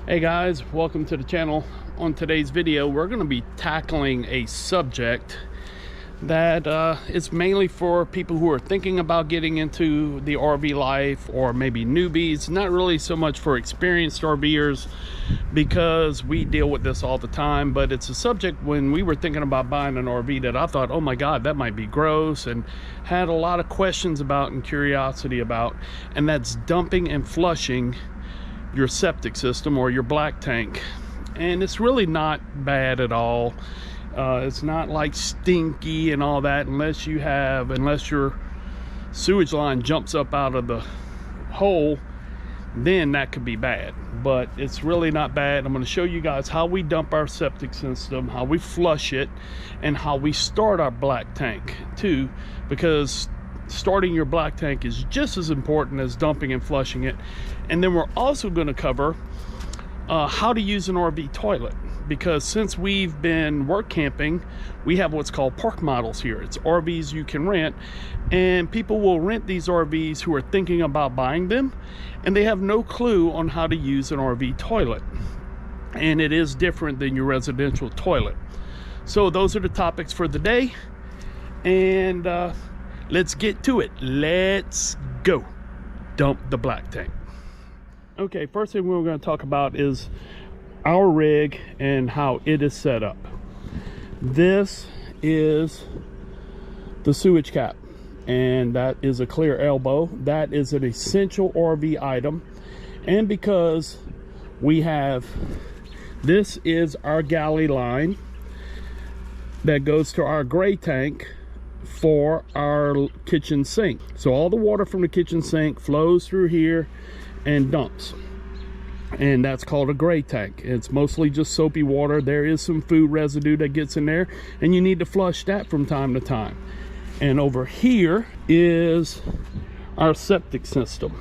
Hey guys, welcome to the channel. On today's video, we're going to be tackling a subject that is mainly for people who are thinking about getting into the RV life, or maybe newbies. Not really so much for experienced RVers, because we deal with this all the time, but it's a subject when we were thinking about buying an RV that I thought, oh my god, that might be gross, and had a lot of questions about and curiosity about, and that's dumping and flushing your septic system or your black tank. And it's really not bad at all. It's not like stinky and all that, unless your sewage line jumps up out of the hole, then that could be bad. But it's really not bad. I'm going to show you guys how we dump our septic system, how we flush it, and how we start our black tank too, because starting your black tank is just as important as dumping and flushing it. And then we're also going to cover how to use an RV toilet, because since we've been work camping, we have what's called park models here. It's RVs you can rent, and people will rent these RVs who are thinking about buying them, and they have no clue on how to use an RV toilet. And it is different than your residential toilet. So those are the topics for the day, and let's get to it. Let's go dump the black tank. Okay, first thing we're going to talk about is our rig and how it is set up. This is the sewage cap, and that is a clear elbow. That is an essential RV item. And because we have, this is our galley line that goes to our gray tank for our kitchen sink. So all the water from the kitchen sink flows through here and dumps, and that's called a gray tank. It's mostly just soapy water. There is some food residue that gets in there, and you need to flush that from time to time. And over here is our septic system.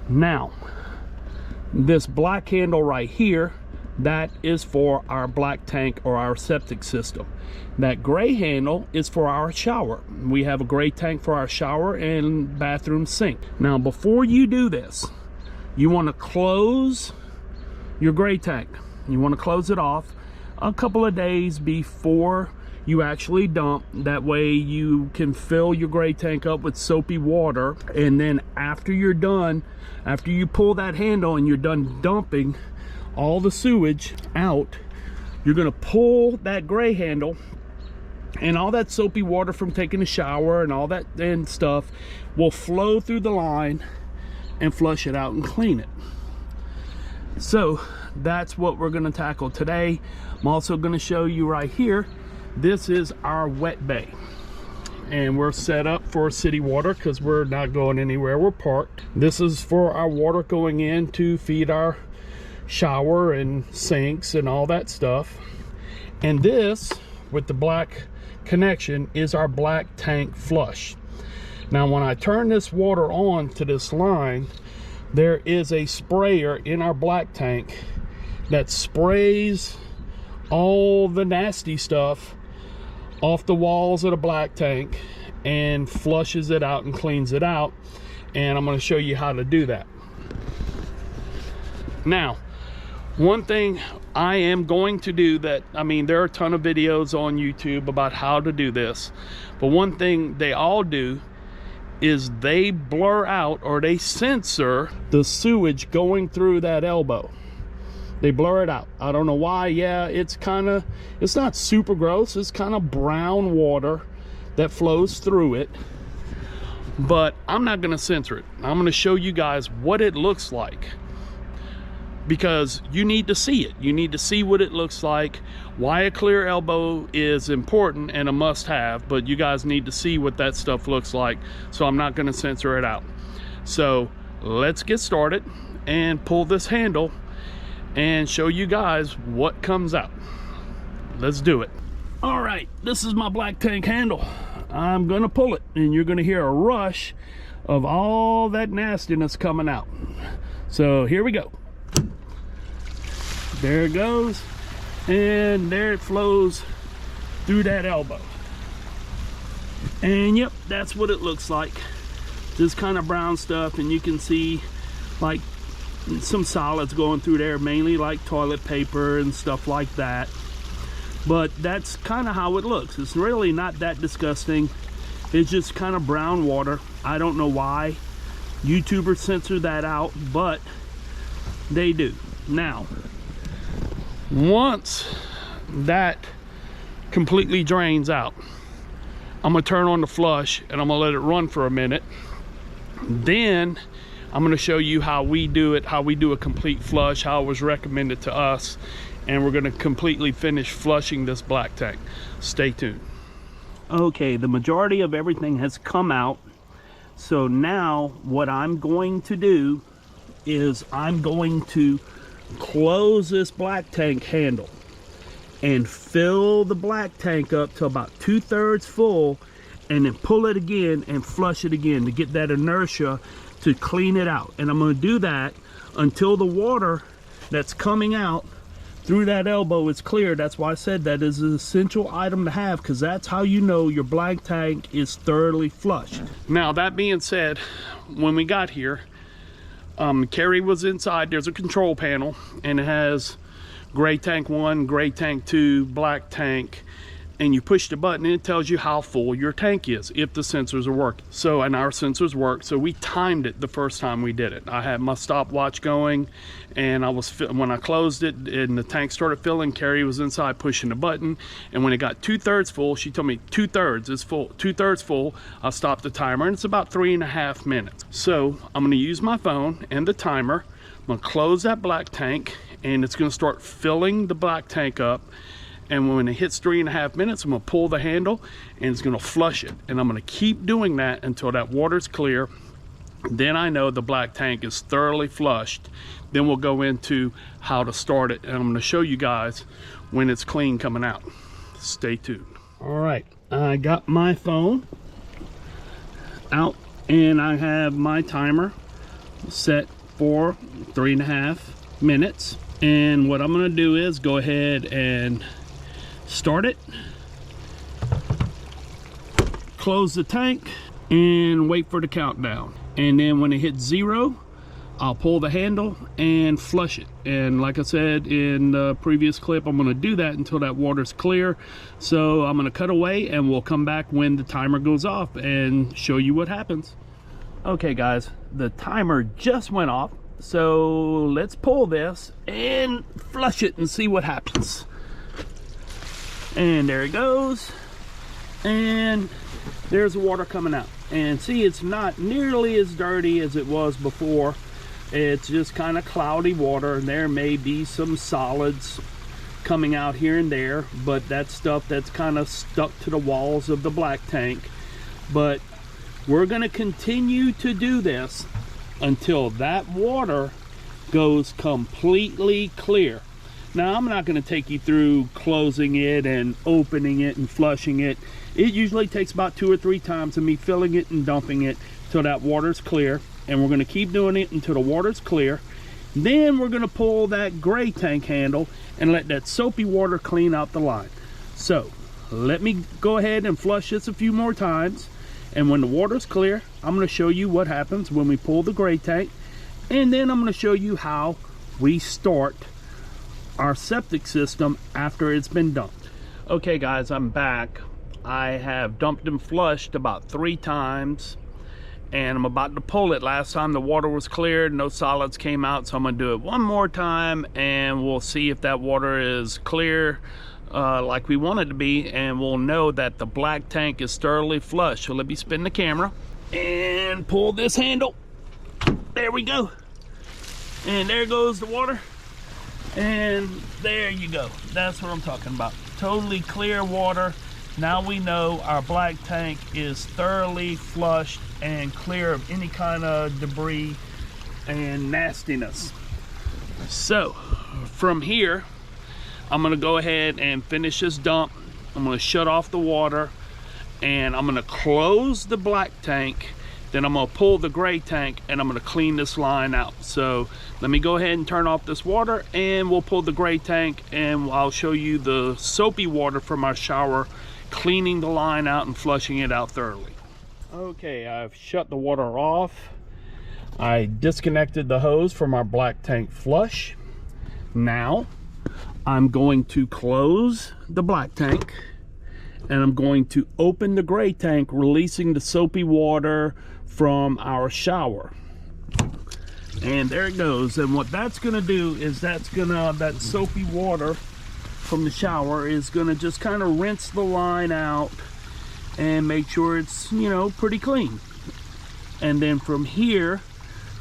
Now, this black handle right here, that is for our black tank or our septic system. That gray handle is for our shower. We have a gray tank for our shower and bathroom sink. Now, before you do this, you want to close your gray tank. You want to close it off a couple of days before you actually dump. That way you can fill your gray tank up with soapy water, and then after you're done, after you pull that handle and you're done dumping all the sewage out, you're going to pull that gray handle, and all that soapy water from taking a shower and all that and stuff will flow through the line and flush it out and clean it. So that's what we're going to tackle today. I'm also going to show you right here, this is our wet bay, and we're set up for city water because we're not going anywhere, we're parked. This is for our water going in to feed our shower and sinks and all that stuff. And this with the black connection is our black tank flush. Now when I turn this water on to this line, there is a sprayer in our black tank that sprays all the nasty stuff off the walls of the black tank and flushes it out and cleans it out. And I'm going to show you how to do that. Now, one thing I am going to do that, I mean, there are a ton of videos on YouTube about how to do this, but one thing they all do is they blur out, or they censor the sewage going through that elbow. They blur it out. I don't know why. Yeah, it's not super gross. It's kind of brown water that flows through it, but I'm not going to censor it. I'm going to show you guys what it looks like, because you need to see it. You need to see what it looks like, why a clear elbow is important and a must-have, but you guys need to see what that stuff looks like, so I'm not going to censor it out. So let's get started and pull this handle and show you guys what comes out. Let's do it. All right, this is my black tank handle. I'm going to pull it, and you're going to hear a rush of all that nastiness coming out. So here we go. There it goes, and there it flows through that elbow. And yep, that's what it looks like. This kind of brown stuff, and you can see like some solids going through there, mainly like toilet paper and stuff like that. But that's kind of how it looks. It's really not that disgusting. It's just kind of brown water. I don't know why YouTubers censor that out, but they do. Now, once that completely drains out, I'm gonna turn on the flush and I'm gonna let it run for a minute. Then I'm gonna show you how we do it, how we do a complete flush, how it was recommended to us, and we're gonna completely finish flushing this black tank. Stay tuned. Okay, the majority of everything has come out. So now what I'm going to do is I'm going to close this black tank handle and fill the black tank up to about 2/3 full, and then pull it again and flush it again to get that inertia to clean it out. And I'm going to do that until the water that's coming out through that elbow is clear. That's why I said that is an essential item to have, because that's how you know your black tank is thoroughly flushed. Now, that being said, when we got here, Carrie was inside. There's a control panel, and it has gray tank 1, gray tank 2, black tank, and you push the button and it tells you how full your tank is, if the sensors are working. So, and our sensors work, so we timed it the first time we did it. I had my stopwatch going, and when I closed it and the tank started filling, Carrie was inside pushing the button, and when it got 2/3 full, she told me 2/3 is full, 2/3 full. I'll stop the timer, and it's about 3.5 minutes. So I'm gonna use my phone and the timer. I'm gonna close that black tank, and it's gonna start filling the black tank up. And when it hits 3.5 minutes, I'm gonna pull the handle and it's gonna flush it. And I'm gonna keep doing that until that water's clear. Then I know the black tank is thoroughly flushed. Then we'll go into how to start it. And I'm gonna show you guys when it's clean coming out. Stay tuned. All right, I got my phone out and I have my timer set for 3.5 minutes. And what I'm gonna do is go ahead and start it, close the tank, and wait for the countdown. And then when it hits 0, I'll pull the handle and flush it. And like I said in the previous clip, I'm gonna do that until that water's clear. So I'm gonna cut away and we'll come back when the timer goes off and show you what happens. Okay guys, the timer just went off. So let's pull this and flush it and see what happens. And there it goes, and there's the water coming out. And see, it's not nearly as dirty as it was before. It's just kind of cloudy water, and there may be some solids coming out here and there, but that's stuff that's kind of stuck to the walls of the black tank. But we're going to continue to do this until that water goes completely clear. Now, I'm not going to take you through closing it and opening it and flushing it. It usually takes about 2 or 3 times of me filling it and dumping it till that water's clear. And we're going to keep doing it until the water's clear. Then we're going to pull that gray tank handle and let that soapy water clean out the line. So let me go ahead and flush this a few more times. And when the water's clear, I'm going to show you what happens when we pull the gray tank. And then I'm going to show you how we start our septic system after it's been dumped. Okay guys, I'm back. I have dumped and flushed about 3 times, and I'm about to pull it. Last time the water was cleared, no solids came out, so I'm gonna do it one more time and we'll see if that water is clear like we want it to be, and we'll know that the black tank is thoroughly flushed. So let me spin the camera and pull this handle. There we go, and there goes the water. And there you go. That's what I'm talking about. Totally clear water. Now we know our black tank is thoroughly flushed and clear of any kind of debris and nastiness. So from here, I'm gonna go ahead and finish this dump. I'm gonna shut off the water, and I'm gonna close the black tank. Then I'm gonna pull the gray tank and I'm gonna clean this line out. So let me go ahead and turn off this water, and we'll pull the gray tank, and I'll show you the soapy water from our shower, cleaning the line out and flushing it out thoroughly. Okay, I've shut the water off. I disconnected the hose from our black tank flush. Now I'm going to close the black tank and I'm going to open the gray tank, releasing the soapy water from our shower. And there it goes. And what that's gonna do is that soapy water from the shower is gonna just kind of rinse the line out and make sure it's, you know, pretty clean. And then from here,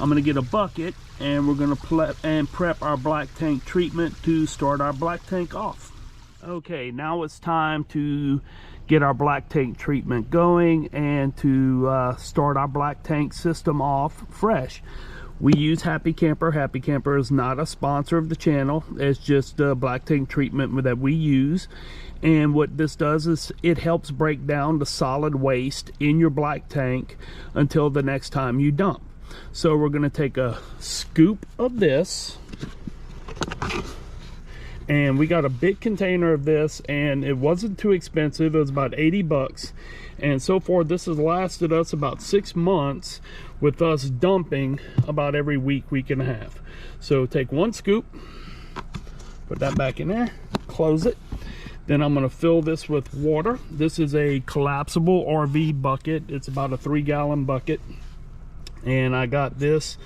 I'm gonna get a bucket and we're gonna prep our black tank treatment to start our black tank off. Okay, now it's time to get our black tank treatment going and to start our black tank system off fresh. We use Happy Camper. Happy Camper is not a sponsor of the channel. It's just a black tank treatment that we use. And what this does is it helps break down the solid waste in your black tank until the next time you dump. So we're going to take a scoop of this. And we got a big container of this, and it wasn't too expensive. It was about 80 bucks. And so far, this has lasted us about 6 months with us dumping about every week and a half. So take one scoop, put that back in there, close it. Then I'm gonna fill this with water. This is a collapsible RV bucket. It's about a 3-gallon bucket. And I got this,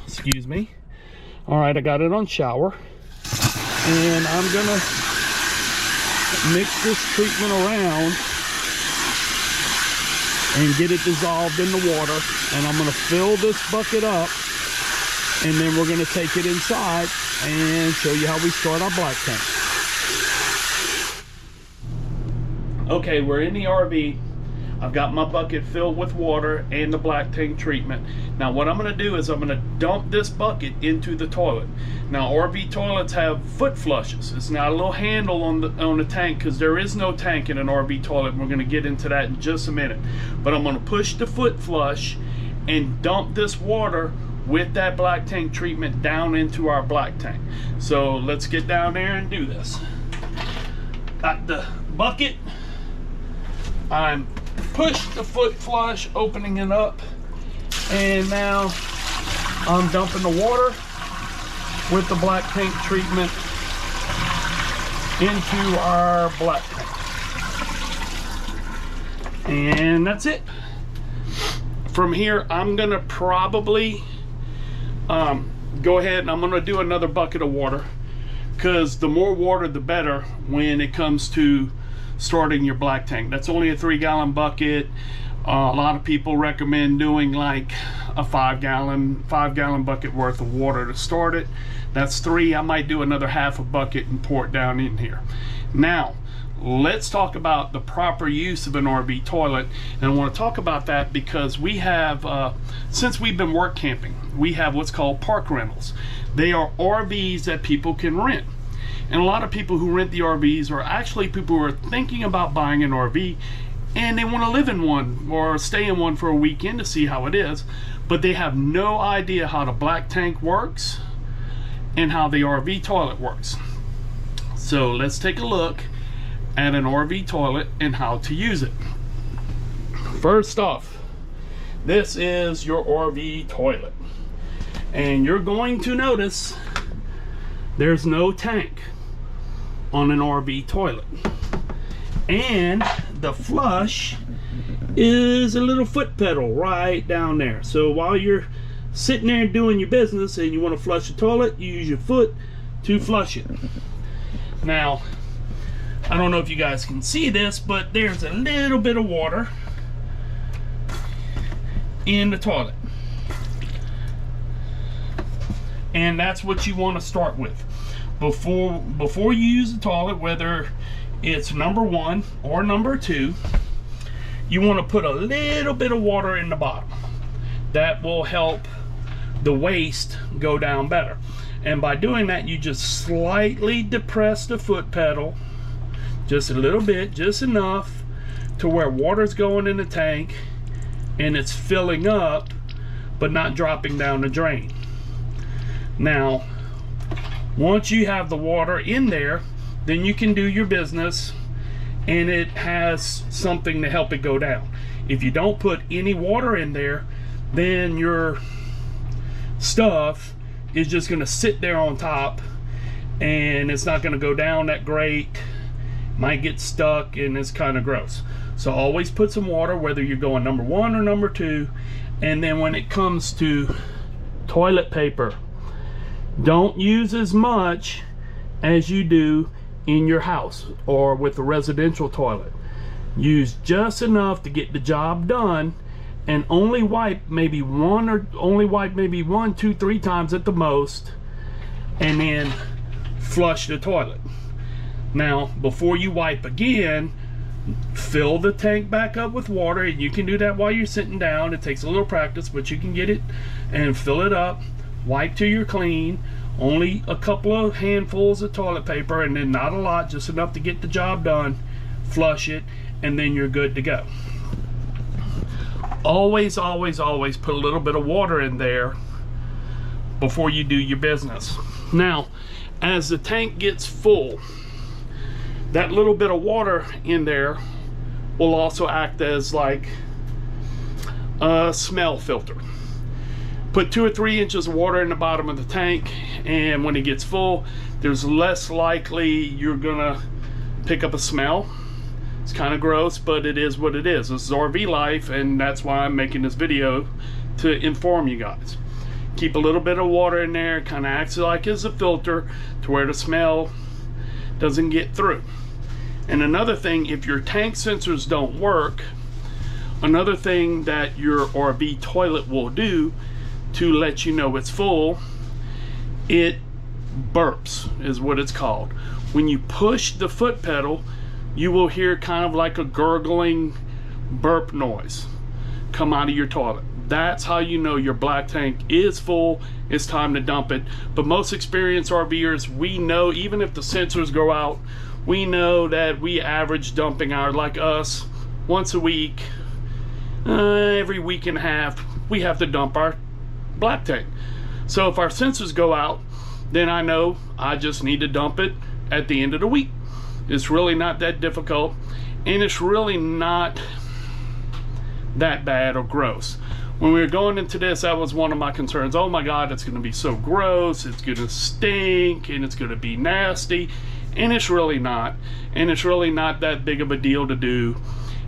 excuse me. All right, I got it on shower. And I'm gonna mix this treatment around and get it dissolved in the water. And I'm gonna fill this bucket up, and then we're gonna take it inside and show you how we start our black tank. Okay, we're in the RV. I've got my bucket filled with water and the black tank treatment. Now what I'm gonna do is I'm gonna dump this bucket into the toilet. Now RV toilets have foot flushes. It's not a little handle on the tank, because there is no tank in an RV toilet. We're gonna get into that in just a minute. But I'm gonna push the foot flush and dump this water with that black tank treatment down into our black tank. So let's get down there and do this. Got the bucket. I'm push the foot flush, opening it up, and now I'm dumping the water with the black tank treatment into our black tank. And that's it. From here, I'm gonna probably go ahead and I'm gonna do another bucket of water, because the more water the better when it comes to starting your black tank. That's only a 3-gallon bucket. A lot of people recommend doing like a 5-gallon bucket worth of water to start it. That's 3. I might do another half a bucket and pour it down in here. Now let's talk about the proper use of an RV toilet. And I want to talk about that because we have since we've been work camping, we have what's called park rentals. They are RVs that people can rent. And a lot of people who rent the RVs are actually people who are thinking about buying an RV, and they want to live in one or stay in one for a weekend to see how it is, but they have no idea how the black tank works and how the RV toilet works. So let's take a look at an RV toilet and how to use it. First off, this is your RV toilet, and you're going to notice there's no tank on an RV toilet, and the flush is a little foot pedal right down there. So while you're sitting there doing your business and you want to flush the toilet, you use your foot to flush it. Now I don't know if you guys can see this, but there's a little bit of water in the toilet, and that's what you want to start with. Before you use the toilet, whether it's number 1 or number 2, you want to put a little bit of water in the bottom. That will help the waste go down better. And by doing that, you just slightly depress the foot pedal, just a little bit, just enough to where water's going in the tank and it's filling up but not dropping down the drain. Now once you have the water in there, then you can do your business and it has something to help it go down. If you don't put any water in there, then your stuff is just going to sit there on top, and it's not going to go down that great. Might get stuck, and it's kind of gross. So always put some water, whether you're going number 1 or number 2. And then when it comes to toilet paper, don't use as much as you do in your house or with a residential toilet. Use just enough to get the job done, and only wipe maybe 1, 2, 3 times at the most, and then flush the toilet. Now, before you wipe again, fill the tank back up with water, and you can do that while you're sitting down. It takes a little practice, but you can get it, and fill it up. Wipe till you're clean. Only a couple of handfuls of toilet paper, and then not a lot, just enough to get the job done. Flush it, and then you're good to go. Always, always, always put a little bit of water in there before you do your business. Now, as the tank gets full, that little bit of water in there will also act as like a smell filter. Put 2 or 3 inches of water in the bottom of the tank, and when it gets full, there's less likely you're gonna pick up a smell. It's kind of gross, but it is what it is. This is RV life, and that's why I'm making this video, to inform you guys. Keep a little bit of water in there, kind of acts like as a filter to where the smell doesn't get through. And another thing, if your tank sensors don't work, another thing that your RV toilet will do to let you know it's full, it burps, is what it's called. When you push the foot pedal, you will hear kind of like a gurgling burp noise come out of your toilet. That's how you know your black tank is full. It's time to dump it. But most experienced RVers, we know, even if the sensors go out, we know that we average dumping our, like us, once a week, every week and a half, we have to dump our black tank. So if our sensors go out, then I know I just need to dump it at the end of the week. It's really not that difficult, and it's really not that bad or gross. When we were going into this, that was one of my concerns. Oh my God, it's gonna be so gross, it's gonna stink, and it's gonna be nasty. And it's really not. And it's really not that big of a deal to do.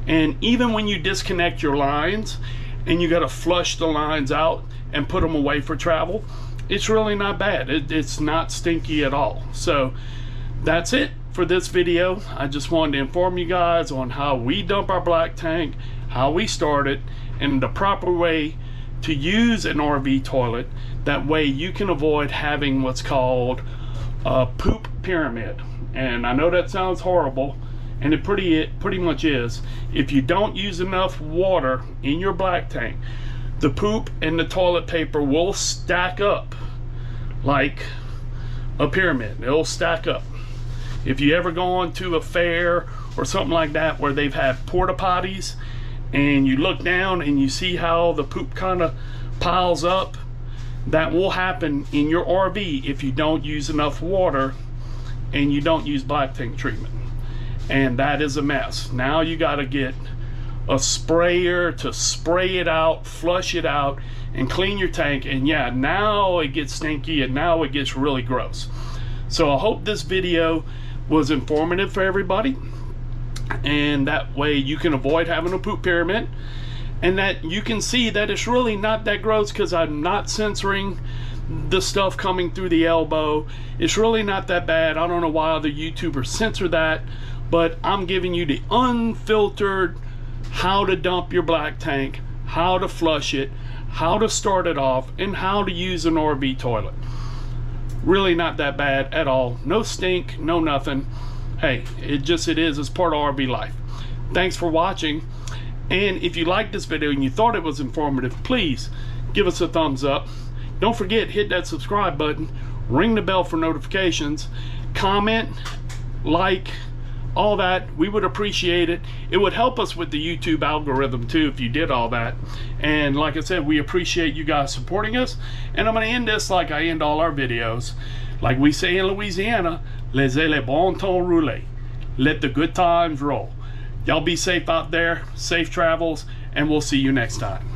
And even when you disconnect your lines and you gotta flush the lines out and put them away for travel, it's really not bad. It's not stinky at all. So that's it for this video. I just wanted to inform you guys on how we dump our black tank, how we start it, and the proper way to use an RV toilet. That way you can avoid having what's called a poop pyramid. And I know that sounds horrible, and it pretty much is. If you don't use enough water in your black tank, the poop and the toilet paper will stack up like a pyramid. It'll stack up. If you ever go on to a fair or something like that where they've had porta potties, and you look down and you see how the poop kind of piles up, that will happen in your RV if you don't use enough water and you don't use black tank treatment. And that is a mess. Now you got to get a sprayer to spray it out, flush it out, and clean your tank. And yeah, now it gets stinky, and now it gets really gross. So I hope this video was informative for everybody, and that way you can avoid having a poop pyramid, and that you can see that it's really not that gross, because I'm not censoring the stuff coming through the elbow. It's really not that bad. I don't know why other YouTubers censor that, but I'm giving you the unfiltered how to dump your black tank, how to flush it, how to start it off, and how to use an RV toilet. Really not that bad at all. No stink, no nothing. Hey, it is. It's part of RV life. Thanks for watching. And if you liked this video and you thought it was informative, please give us a thumbs up. Don't forget, hit that subscribe button, ring the bell for notifications, comment, like, all that. We would appreciate it. It would help us with the YouTube algorithm too if you did all that. And like I said, we appreciate you guys supporting us. And I'm going to end this like I end all our videos. Like we say in Louisiana, laissez le bon temps rouler. Let the good times roll. Y'all be safe out there, safe travels, and we'll see you next time.